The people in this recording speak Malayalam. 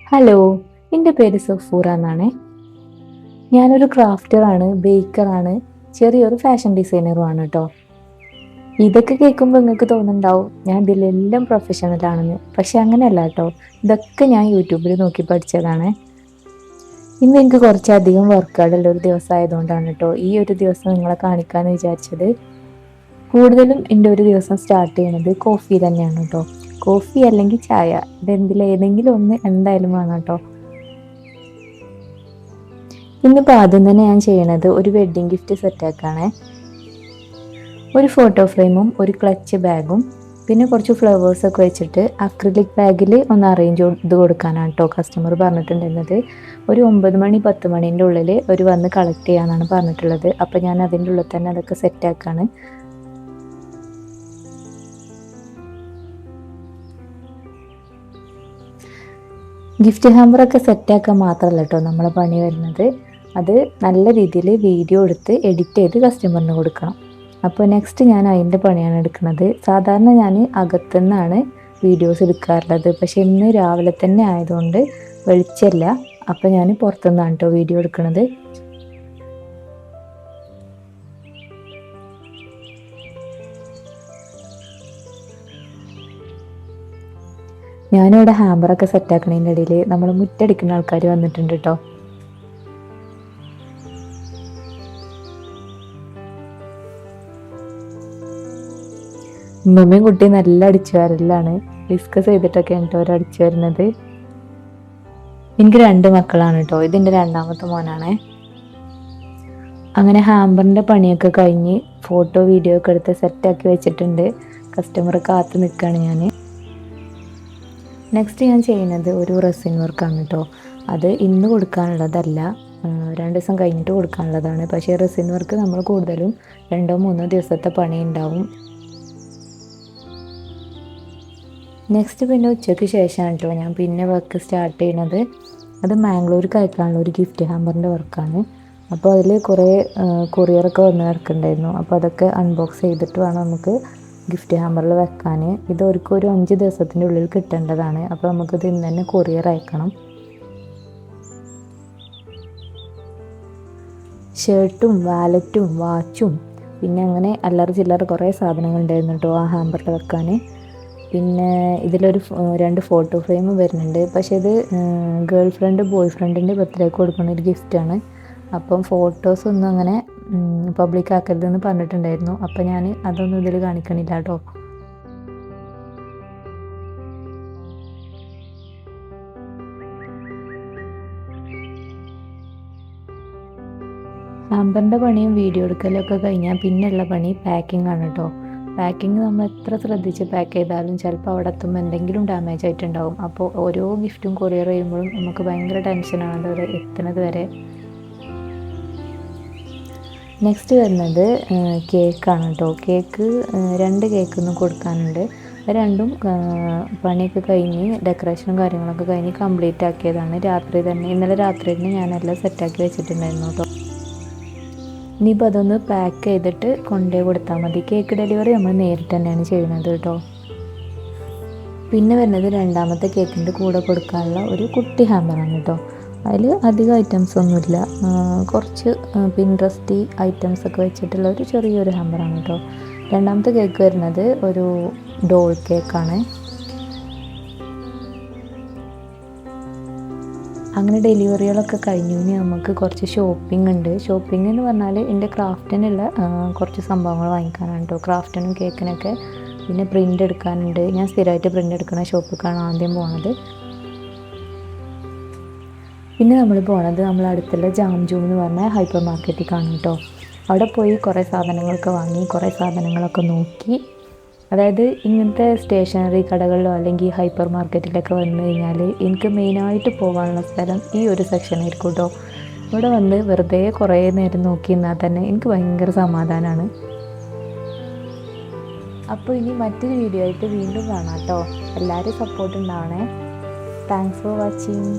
ഹലോ, എൻ്റെ പേര് സഫൂറ എന്നാണ്. ഞാനൊരു ക്രാഫ്റ്ററാണ്, ബേക്കറാണ്, ചെറിയൊരു ഫാഷൻ ഡിസൈനറുമാണ് കേട്ടോ. ഇതൊക്കെ കേൾക്കുമ്പോൾ നിങ്ങൾക്ക് തോന്നുന്നുണ്ടാവും ഞാൻ ഇതിലെല്ലാം പ്രൊഫഷണലാണെന്ന്. പക്ഷെ അങ്ങനെയല്ല കേട്ടോ. ഇതൊക്കെ ഞാൻ യൂട്യൂബിൽ നോക്കി പഠിച്ചതാണ്. ഇന്ന് എനിക്ക് കുറച്ചധികം വർക്കുകളുള്ള ഒരു ദിവസം ആയതുകൊണ്ടാണ് കേട്ടോ ഈ ഒരു ദിവസം നിങ്ങളെ കാണിക്കാമെന്ന് വിചാരിച്ചത്. കൂടുതലും എൻ്റെ ഒരു ദിവസം സ്റ്റാർട്ട് ചെയ്യുന്നത് കോഫി തന്നെയാണ് കേട്ടോ. കോഫി അല്ലെങ്കിൽ ചായ, ഇതെന്തിലേതെങ്കിലും ഒന്ന് എന്തായാലും വേണം കേട്ടോ. ഇന്നിപ്പോൾ ആദ്യം തന്നെ ഞാൻ ചെയ്യണത് ഒരു വെഡ്ഡിങ് ഗിഫ്റ്റ് സെറ്റാക്കാണേ. ഒരു ഫോട്ടോ ഫ്രെയിമും ഒരു ക്ലച്ച് ബാഗും പിന്നെ കുറച്ച് ഫ്ലവേഴ്സൊക്കെ വെച്ചിട്ട് അക്രിലിക് ബാഗിൽ ഒന്ന് അറേഞ്ച് ചെയ്ത് കൊടുക്കാനാണ് കേട്ടോ കസ്റ്റമർ പറഞ്ഞിട്ടുണ്ടായിരുന്നത്. ഒരു 9 മണി 10 മണീൻ്റെ ഉള്ളിൽ ഒരു വന്ന് കളക്ട് ചെയ്യാനാണ് പറഞ്ഞിട്ടുള്ളത്. അപ്പോൾ ഞാൻ അതിൻ്റെ ഉള്ളിൽ തന്നെ അതൊക്കെ സെറ്റാക്കാണ്. ഗിഫ്റ്റ് ഹാമ്പറൊക്കെ സെറ്റാക്കാൻ മാത്രമല്ല കേട്ടോ നമ്മളെ പണി വരുന്നത്. അത് നല്ല രീതിയിൽ വീഡിയോ എടുത്ത് എഡിറ്റ് ചെയ്ത് കസ്റ്റമറിന് കൊടുക്കണം. അപ്പോൾ നെക്സ്റ്റ് ഞാൻ അതിൻ്റെ പണിയാണ് എടുക്കുന്നത്. സാധാരണ ഞാൻ അകത്തുനിന്നാണ് വീഡിയോസ് എടുക്കാറുള്ളത്. പക്ഷെ ഇന്ന് രാവിലെ തന്നെ ആയതുകൊണ്ട് വെളിച്ചമില്ല. അപ്പോൾ ഞാൻ പുറത്തുനിന്നാണ് കേട്ടോ വീഡിയോ എടുക്കുന്നത്. ഞാനിവിടെ ഹാമ്പറൊക്കെ സെറ്റാക്കണതിൻ്റെ ഇടയിൽ നമ്മൾ മുറ്റടിക്കുന്ന ആൾക്കാർ വന്നിട്ടുണ്ട് കേട്ടോ. ഉമ്മയും കുട്ടി നല്ല അടിച്ചു വരലാണ്. ഡിസ്കസ് ചെയ്തിട്ടൊക്കെയാണ് കേട്ടോ അവർ അടിച്ചു വരുന്നത്. എനിക്ക് 2 മക്കളാണ് കേട്ടോ. ഇതിൻ്റെ രണ്ടാമത്തെ മോനാണേ. അങ്ങനെ ഹാമ്പറിൻ്റെ പണിയൊക്കെ കഴിഞ്ഞ് ഫോട്ടോ വീഡിയോ ഒക്കെ എടുത്ത് സെറ്റാക്കി വെച്ചിട്ടുണ്ട്. കസ്റ്റമർ കാത്ത് നിൽക്കുകയാണ് ഞാൻ. നെക്സ്റ്റ് ഞാൻ ചെയ്യുന്നത് ഒരു റെസിൻ വർക്കാണ് കേട്ടോ. അത് ഇന്ന് കൊടുക്കാനുള്ളതല്ല, 2 ദിവസം കഴിഞ്ഞിട്ട് കൊടുക്കാനുള്ളതാണ്. പക്ഷേ റെസിൻ വർക്ക് നമ്മൾ കൂടുതലും 2-3 ദിവസത്തെ പണി ഉണ്ടാവും. നെക്സ്റ്റ് പിന്നെ ഉച്ചയ്ക്ക് ശേഷമാണ് കേട്ടോ ഞാൻ പിന്നെ വർക്ക് സ്റ്റാർട്ട് ചെയ്യുന്നത്. അത് മാംഗ്ലൂർക്ക് അയക്കാനുള്ള ഒരു ഗിഫ്റ്റ് ഹാമ്പറിൻ്റെ വർക്കാണ്. അപ്പോൾ അതിൽ കുറേ കൊറിയറൊക്കെ വന്ന് കിടക്കുന്നുണ്ടായിരുന്നു. അപ്പോൾ അതൊക്കെ അൺബോക്സ് ചെയ്തിട്ട് വേണം നമുക്ക് ഗിഫ്റ്റ് ഹാമ്പറിൽ വെക്കാൻ. ഇത് ഒരു 5 ദിവസത്തിൻ്റെ ഉള്ളിൽ കിട്ടേണ്ടതാണ്. അപ്പോൾ നമുക്കിത് ഇന്ന് തന്നെ കൊറിയർ അയക്കണം. ഷർട്ടും വാലറ്റും വാച്ചും പിന്നെ അങ്ങനെ അല്ലറ ചില്ലറ കുറേ സാധനങ്ങൾ ഉണ്ടായിരുന്നു കേട്ടോ ആ ഹാമ്പറിൽ വെക്കാൻ. പിന്നെ ഇതിലൊരു 2 ഫോട്ടോ ഫ്രെയിം വരുന്നുണ്ട്. പക്ഷേ ഇത് ഗേൾ ഫ്രണ്ട് ബോയ് ഫ്രണ്ടിൻ്റെ ബർത്ത്ഡേക്ക് കൊടുക്കുന്ന ഒരു ഗിഫ്റ്റാണ്. അപ്പം ഫോട്ടോസൊന്നും അങ്ങനെ പബ്ലിക് ആക്കരുതെന്ന് പറഞ്ഞിട്ടുണ്ടായിരുന്നു. അപ്പം ഞാൻ അതൊന്നും ഇതിൽ കാണിക്കണില്ല കേട്ടോ. ഹാമ്പറിൻ്റെ പണിയും വീഡിയോ എടുക്കലൊക്കെ കഴിഞ്ഞാൽ പിന്നെയുള്ള പണി പാക്കിംഗ് ആണ് കേട്ടോ. പാക്കിങ് നമ്മൾ എത്ര ശ്രദ്ധിച്ച് പാക്ക് ചെയ്താലും ചിലപ്പോൾ അവിടെ എത്തുമ്പോൾ എന്തെങ്കിലും ഡാമേജ് ആയിട്ടുണ്ടാവും. അപ്പോൾ ഓരോ ഗിഫ്റ്റും കൊറിയർ ചെയ്യുമ്പോഴും നമുക്ക് ഭയങ്കര ടെൻഷനാണ് അത് എത്തുന്നത് വരെ. നെക്സ്റ്റ് വരുന്നത് കേക്കാണ് കേട്ടോ. കേക്ക് 2 കേക്കൊന്നും കൊടുക്കാനുണ്ട്. രണ്ടും പണിയൊക്കെ കഴിഞ്ഞ് ഡെക്കറേഷനും കാര്യങ്ങളൊക്കെ കഴിഞ്ഞ് കംപ്ലീറ്റ് ആക്കിയതാണ് രാത്രി തന്നെ. ഇന്നലെ രാത്രി തന്നെ ഞാനെല്ലാം സെറ്റാക്കി വെച്ചിട്ടുണ്ടായിരുന്നു കേട്ടോ. ഇനിയിപ്പോൾ അതൊന്ന് പാക്ക് ചെയ്തിട്ട് കൊണ്ടുപോയി കൊടുത്താൽ മതി. കേക്ക് ഡെലിവറി നമ്മൾ നേരിട്ട് തന്നെയാണ് ചെയ്യുന്നത് കേട്ടോ. പിന്നെ വരുന്നത് രണ്ടാമത്തെ കേക്കിൻ്റെ കൂടെ കൊടുക്കാനുള്ള ഒരു കുട്ടി ഹാമ്പറാണ് കേട്ടോ. അതിൽ അധികം ഐറ്റംസ് ഒന്നുമില്ല, കുറച്ച് പിൻട്രസ്റ്റി ഐറ്റംസൊക്കെ വെച്ചിട്ടുള്ള ഒരു ചെറിയൊരു ഹാമ്പറാണ് കേട്ടോ. രണ്ടാമത്തെ കേക്ക് വരുന്നത് ഒരു ഡോൾ കേക്കാണ്. അങ്ങനെ ഡെലിവറികളൊക്കെ കഴിഞ്ഞു. ഇനി നമുക്ക് കുറച്ച് ഷോപ്പിംഗ് ഉണ്ട്. ഷോപ്പിംഗ് എന്ന് പറഞ്ഞാൽ എൻ്റെ ക്രാഫ്റ്റിനുള്ള കുറച്ച് സംഭവങ്ങൾ വാങ്ങിക്കാനാണ് കേട്ടോ. ക്രാഫ്റ്റിനും കേക്കിനൊക്കെ. പിന്നെ പ്രിൻ്റ് എടുക്കാനുണ്ട്. ഞാൻ സ്ഥിരമായിട്ട് പ്രിൻ്റ് എടുക്കുന്ന ഷോപ്പിലേക്കാണ് ആദ്യം പോണത്. പിന്നെ നമ്മൾ പോണത് നമ്മൾ അടുത്തുള്ള ജാം ജൂം എന്ന് പറഞ്ഞ ഹൈപ്പർ മാർക്കറ്റിലേക്കാണ് കേട്ടോ. അവിടെ പോയി കുറേ സാധനങ്ങളൊക്കെ വാങ്ങി, കുറേ സാധനങ്ങളൊക്കെ നോക്കി. അതായത് ഇങ്ങനത്തെ സ്റ്റേഷനറി കടകളിലോ അല്ലെങ്കിൽ ഹൈപ്പർ മാർക്കറ്റിലൊക്കെ വന്നു കഴിഞ്ഞാൽ എനിക്ക് മെയിനായിട്ട് പോകാനുള്ള സ്ഥലം ഈ ഒരു സെക്ഷനായിരിക്കും കേട്ടോ. ഇവിടെ വന്ന് വെറുതെ കുറേ നേരം നോക്കി നിന്നാൽ തന്നെ എനിക്ക് ഭയങ്കര സമാധാനമാണ്. അപ്പോൾ ഇനി മറ്റൊരു വീഡിയോ ആയിട്ട് വീണ്ടും കാണാം കേട്ടോ. എല്ലാവരും സപ്പോർട്ട് ഉണ്ടാവണേ. Thanks for watching.